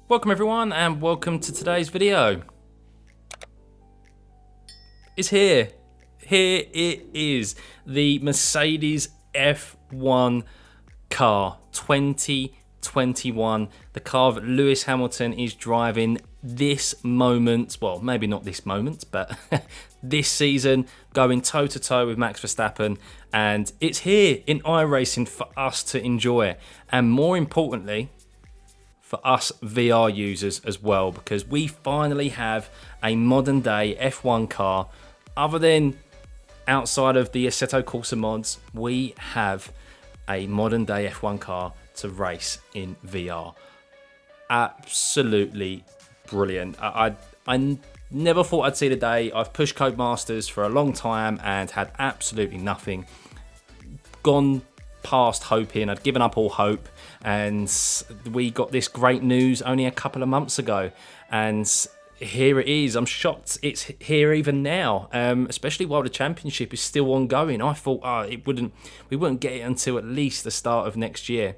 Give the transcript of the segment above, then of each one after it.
Welcome everyone and welcome to today's video. It's here. Here it is. The Mercedes F1 car 2021. The car that Lewis Hamilton is driving this moment. Well, maybe not this moment, but this season, going toe to toe with Max Verstappen. And it's here in iRacing for us to enjoy. And more importantly, for us VR users as well, because we finally have a modern day F1 car. Other than outside of the Assetto Corsa mods, we have a modern day F1 car to race in VR. Absolutely brilliant. I never thought I'd see the day. I've pushed Codemasters for a long time and had absolutely nothing. Gone past hoping. I'd given up all hope, and we got this great news only a couple of months ago, and here it is. I'm shocked it's here even now, especially while the championship is still ongoing. I thought we wouldn't get it until at least the start of next year,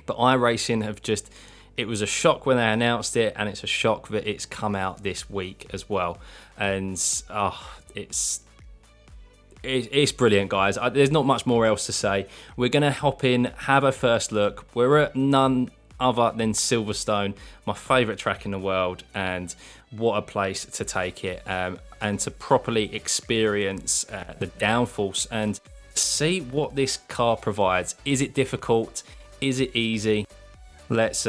but iRacing have just, it was a shock when they announced it, and it's a shock that it's come out this week as well. And it's brilliant, guys. There's not much more else to say. We're going to hop in, have a first look. We're at none other than Silverstone, my favourite track in the world, and what a place to take it and to properly experience the downforce and see what this car provides. Is it difficult? Is it easy? Let's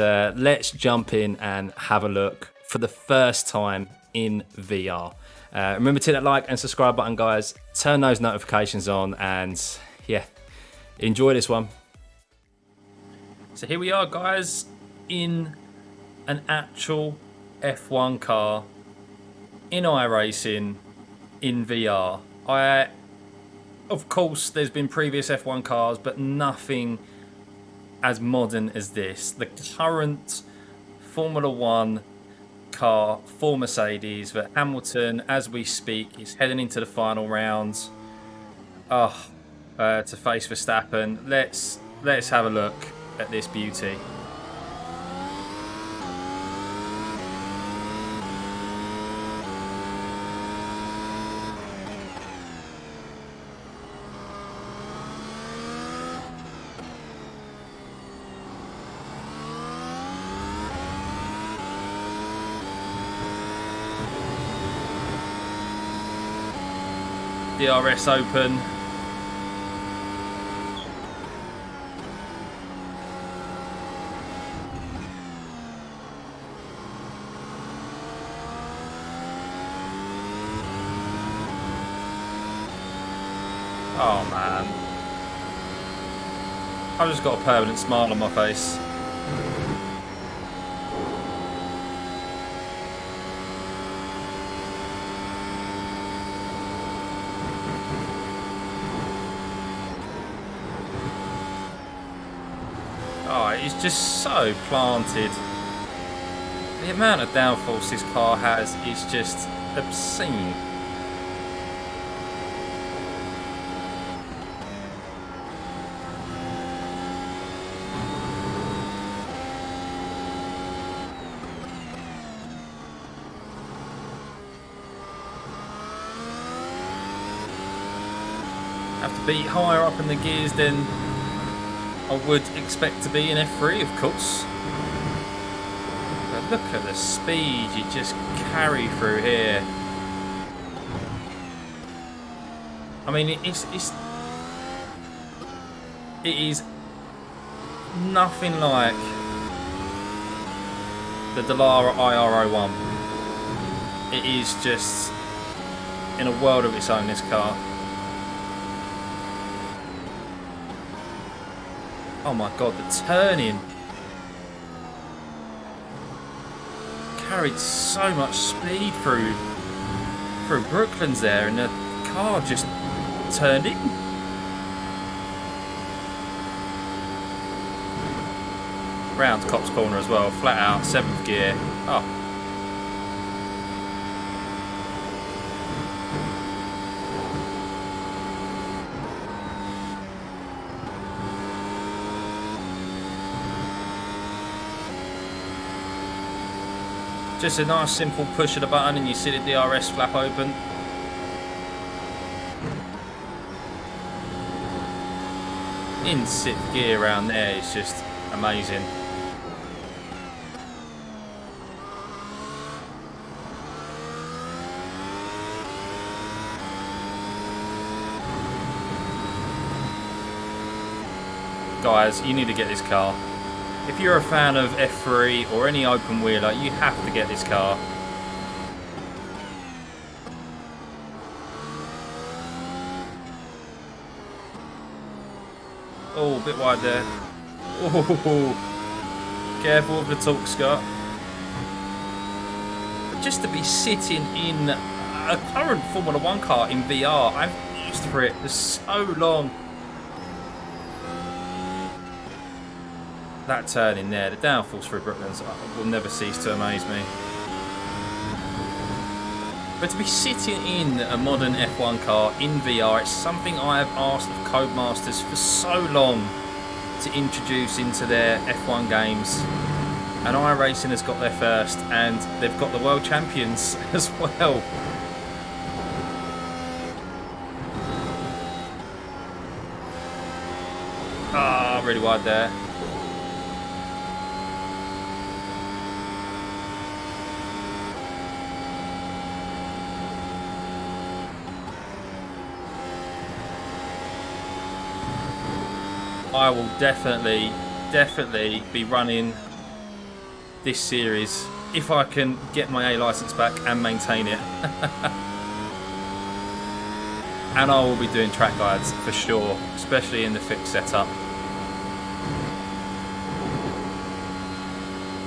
jump in and have a look for the first time in VR. Remember to hit that like and subscribe button, guys. Turn those notifications on, and yeah, enjoy this one. So here we are, guys, in an actual F1 car in iRacing in VR. Of course, there's been previous F1 cars, but nothing as modern as this. The current Formula One car for Mercedes, that Hamilton, as we speak, is heading into the final rounds to face Verstappen. Let's have a look at this beauty. DRS open. Oh man, I've just got a permanent smile on my face. Oh, it's just so planted. The amount of downforce this car has is just obscene. Have to be higher up in the gears than I would expect to be in F3, of course. But look at the speed you just carry through here. I mean, it is nothing like the Dallara IR01. It is just in a world of its own, this car. Oh my god, the turning carried so much speed through Brooklands there, and the car just turned in. Round Copse Corner as well, flat out, 7th gear. Oh. Just a nice simple push of the button and you see the DRS flap open. In 6th gear around there is just amazing. Guys, you need to get this car. If you're a fan of F3 or any open wheeler, you have to get this car. Oh, a bit wide there. Oh, careful with the talk, Scott. But just to be sitting in a current Formula 1 car in VR, I've used for it for so long. That turn in there, the downforce through Brooklands will never cease to amaze me. But to be sitting in a modern F1 car in VR, it's something I have asked of Codemasters for so long to introduce into their F1 games. And iRacing has got there first, and they've got the world champions as well. Ah, really wide there. I will definitely be running this series if I can get my A license back and maintain it. And I will be doing track guides for sure, especially in the fixed setup.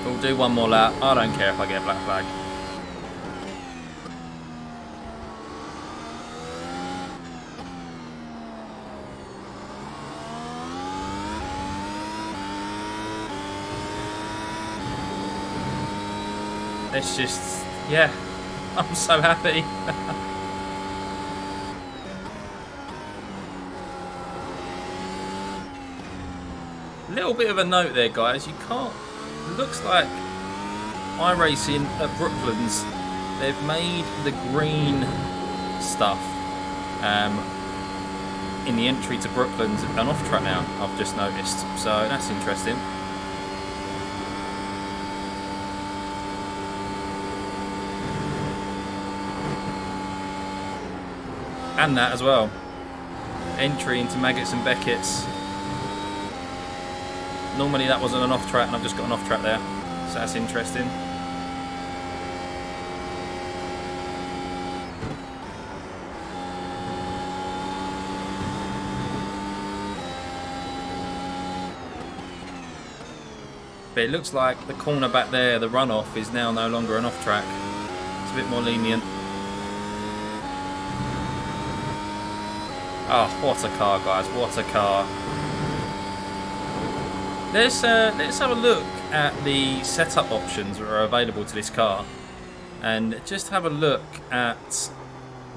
We'll do one more lap. I don't care if I get a black flag. It's just, yeah, I'm so happy. Little bit of a note there, guys. You can't, it looks like iRacing at Brooklands, they've made the green stuff in the entry to Brooklands an off track now, I've just noticed. So that's interesting. And that as well. Entry into Maggots and Beckett's. Normally that wasn't an off track and I've just got an off track there. So that's interesting. But it looks like the corner back there, the runoff, is now no longer an off track. It's a bit more lenient. Oh, what a car, guys! What a car! Let's have a look at the setup options that are available to this car, and just have a look at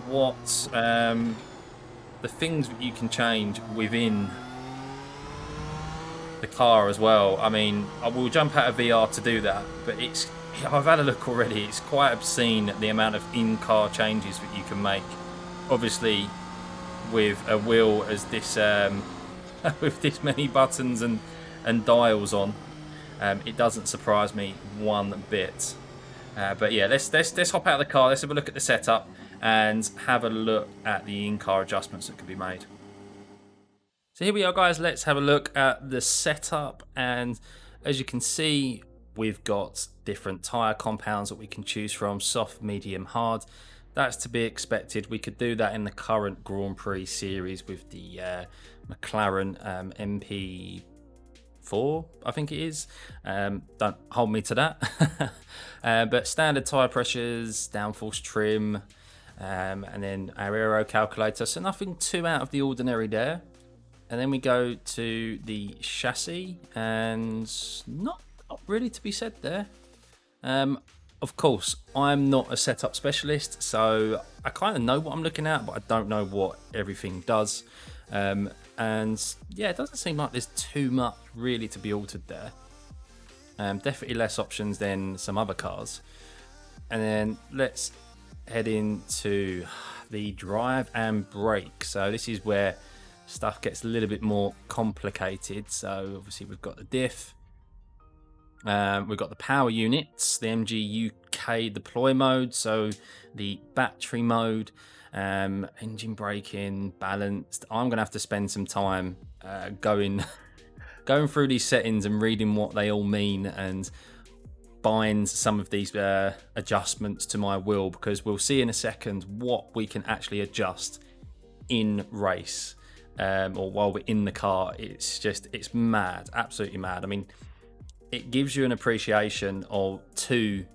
what the things that you can change within the car as well. I mean, I will jump out of VR to do that, but I've had a look already. It's quite obscene the amount of in-car changes that you can make. Obviously, with a wheel as this with this many buttons and dials on, it doesn't surprise me one bit. But yeah, let's hop out of the car. Let's have a look at the setup and have a look at the in-car adjustments that can be made. So here we are, guys. Let's have a look at the setup, and as you can see, we've got different tyre compounds that we can choose from: soft, medium, hard. That's to be expected. We could do that in the current Grand Prix series with the McLaren MP4, I think it is. Don't hold me to that. But standard tyre pressures, downforce trim, and then our aero calculator. So nothing too out of the ordinary there. And then we go to the chassis, and not really to be said there. Of course, I'm not a setup specialist, so I kind of know what I'm looking at, but I don't know what everything does. And yeah, it doesn't seem like there's too much really to be altered there. Definitely less options than some other cars. And then let's head into the drive and brake. So this is where stuff gets a little bit more complicated. So obviously we've got the diff, we've got the power units, the MG UK deploy mode, so the battery mode, engine braking, balanced. I'm gonna have to spend some time going through these settings and reading what they all mean, and bind some of these adjustments to my will, because we'll see in a second what we can actually adjust in race, or while we're in the car. It's mad, absolutely mad. I mean, it gives you an appreciation of two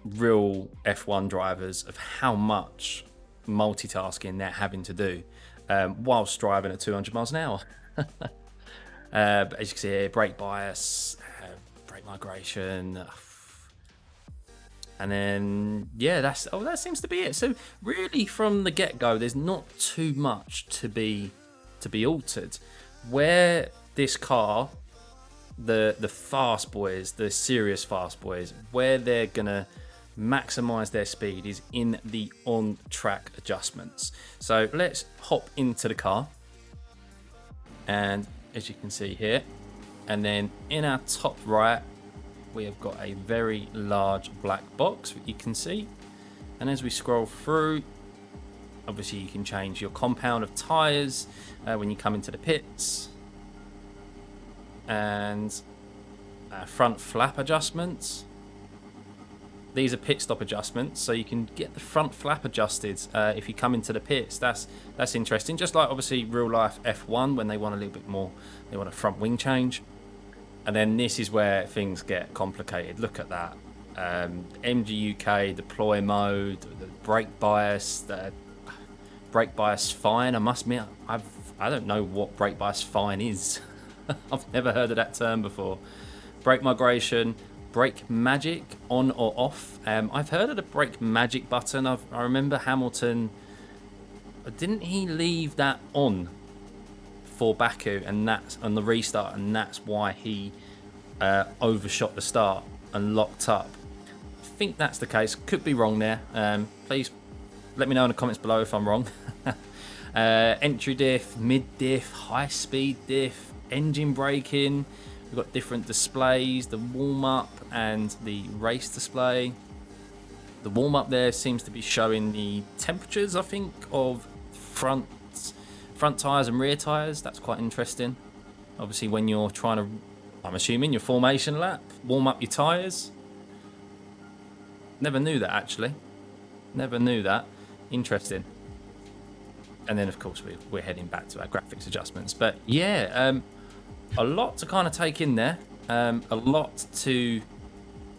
real F1 drivers of how much multitasking they're having to do whilst driving at 200 miles an hour. But as you can see here, brake bias, brake migration, and then yeah, that seems to be it. So really, from the get-go, there's not too much to be altered. Where this car, the fast boys, the serious fast boys, where they're gonna maximize their speed is in the on-track adjustments. So let's hop into the car, and as you can see here, and then in our top right we have got a very large black box that you can see, and as we scroll through, obviously you can change your compound of tires when you come into the pits, and front flap adjustments. These are pit stop adjustments, so you can get the front flap adjusted if you come into the pits. That's interesting. Just like obviously real life F1, when they want a little bit more, they want a front wing change. And then this is where things get complicated. Look at that. MG UK deploy mode, the brake bias, fine. I must admit, I don't know what brake bias fine is. I've never heard of that term before. Brake migration, brake magic, on or off. I've heard of the brake magic button. I remember Hamilton, didn't he leave that on for Baku, and that's on the restart, and that's why he overshot the start and locked up? I think that's the case. Could be wrong there. Please let me know in the comments below if I'm wrong. Entry diff, mid diff, high speed diff, engine braking. We've got different displays, the warm-up and the race display. The warm-up there seems to be showing the temperatures, I think, of front tyres and rear tyres. That's quite interesting. Obviously, when you're trying to, I'm assuming, your formation lap, warm up your tyres. Never knew that, actually. Never knew that. Interesting. And then, of course, we're heading back to our graphics adjustments. But yeah, a lot to kind of take in there, a lot to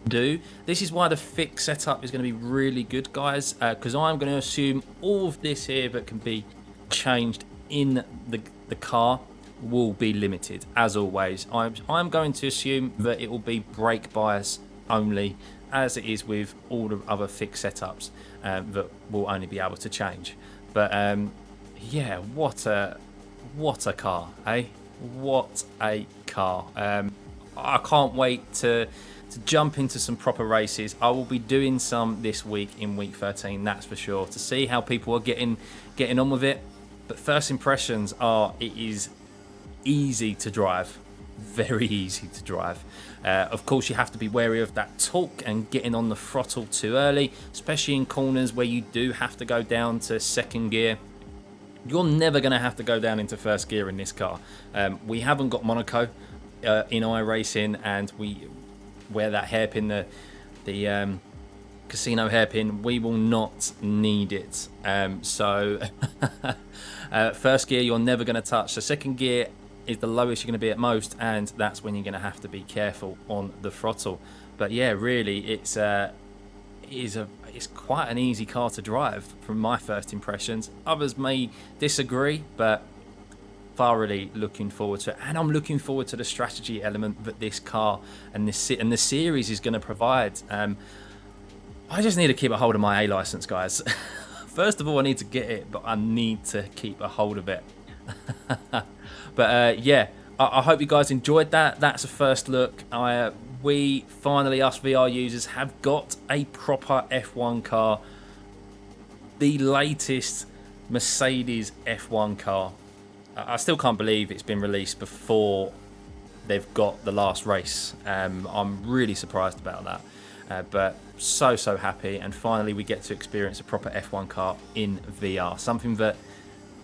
do. This is why the fix setup is going to be really good, guys, because I'm going to assume all of this here that can be changed in the car will be limited, as always. I'm going to assume that it will be brake bias only, as it is with all the other fix setups that will only be able to change. But yeah, what a car, eh? What a car. I can't wait to jump into some proper races. I will be doing some this week in week 13, that's for sure, to see how people are getting on with it. But first impressions are, it is easy to drive, very easy to drive. Of course, you have to be wary of that torque and getting on the throttle too early, especially in corners where you do have to go down to second gear. You're never going to have to go down into first gear in this car. We haven't got Monaco in iRacing, and we wear that hairpin, the casino hairpin. We will not need it. So first gear you're never going to touch. The second gear is the lowest you're going to be at most, and that's when you're going to have to be careful on the throttle. But yeah, really, it's quite an easy car to drive from my first impressions. Others may disagree, but thoroughly looking forward to it, and I'm looking forward to the strategy element that this car and the series is going to provide. I just need to keep a hold of my A license, guys. First of all, I need to get it, but I need to keep a hold of it. But yeah, I hope you guys enjoyed that. That's a first look. I we finally, us VR users, have got a proper F1 car. The latest Mercedes F1 car. I still can't believe it's been released before they've got the last race. I'm really surprised about that. But so happy, and finally we get to experience a proper F1 car in VR. Something that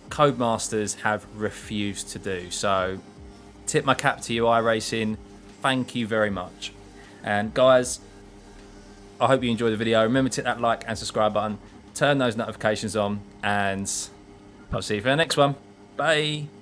Codemasters have refused to do. So tip my cap to you, iRacing. Thank you very much. And guys, I hope you enjoyed the video. Remember to hit that like and subscribe button. Turn those notifications on, and I'll see you for the next one. Bye.